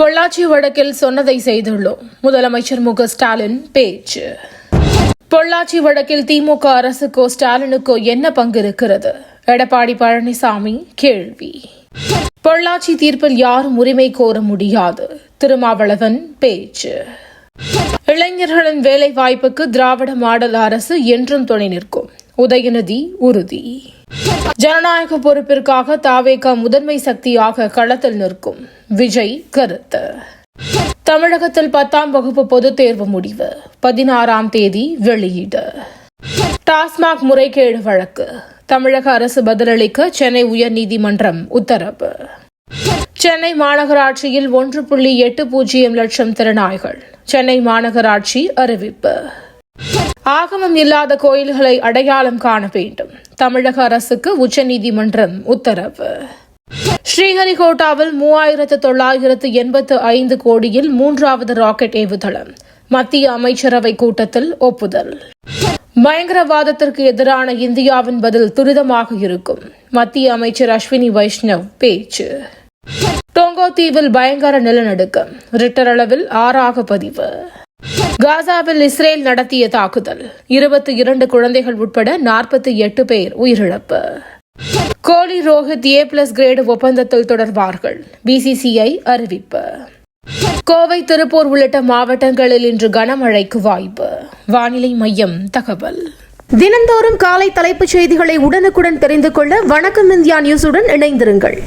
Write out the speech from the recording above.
பொள்ளாச்சி வழக்கில் சொன்னதை செய்துள்ளோம். முதலமைச்சர் மு க ஸ்டாலின் பேச்சு. பொள்ளாச்சி வழக்கில் திமுக அரசுக்கோ ஸ்டாலினுக்கோ என்ன பங்கு இருக்கிறது? எடப்பாடி பழனிசாமி கேள்வி. பொள்ளாச்சி தீர்ப்பில் யாரும் உரிமை கோர முடியாது. திருமாவளவன் பேச்சு. இளைஞர்களின் வேலை வாய்ப்புக்கு திராவிட மாடல் அரசு என்றும் துணை நிற்கும். உதயநிதி உறுதி. ஜனநாயக பொறுப்பிற்காக தாவேக முதன்மை சக்தியாக களத்தில் நிற்கும். விஜய் கருத்து. தமிழகத்தில் 10ஆம் வகுப்பு பொதுத் தேர்வு முடிவு 16ஆம் தேதி வெளியீடு. டாஸ்மாக் முறைகேடு வழக்கு தமிழக அரசு பதிலளிக்க சென்னை உயர்நீதிமன்றம் உத்தரவு. சென்னை மாநகராட்சியில் 1.80 லட்சம் திறனாய்கள். சென்னை மாநகராட்சி அறிவிப்பு. ஆகமம் இல்லாத கோயில்களை அடையாளம் காண வேண்டும். தமிழக அரசுக்கு உச்சநீதிமன்றம் உத்தரவு. ஸ்ரீஹரிகோட்டாவில் 3985 கோடியில் 3வது ராக்கெட் ஏவுதளம். மத்திய அமைச்சரவை கூட்டத்தில் ஒப்புதல். பயங்கரவாதத்திற்கு எதிரான இந்தியாவின் பதில் துரிதமாக இருக்கும். மத்திய அமைச்சர் அஸ்வினி வைஷ்ணவ் பேச்சு. டோங்கோ தீவில் பயங்கர நிலநடுக்கம். ரிக்டர் அளவில் 6 பதிவு. காசாவில் இஸ்ரேல் நடத்திய தாக்குதல். 22 குழந்தைகள் உட்பட 48 பேர் உயிரிழப்பு. கோலி ரோஹித் A+ கிரேடு ஒப்பந்தத்தில் தொடர்வார்கள். BCCI அறிவிப்பு. கோவை, திருப்பூர் உள்ளிட்ட மாவட்டங்களில் இன்று கனமழைக்கு வாய்ப்பு. வானிலை மையம் தகவல். தினந்தோறும் காலை தலைப்புச் செய்திகளை உடனுக்குடன் தெரிந்து கொள்ள வணக்கம் இந்தியா நியூஸுடன் இணைந்திருங்கள்.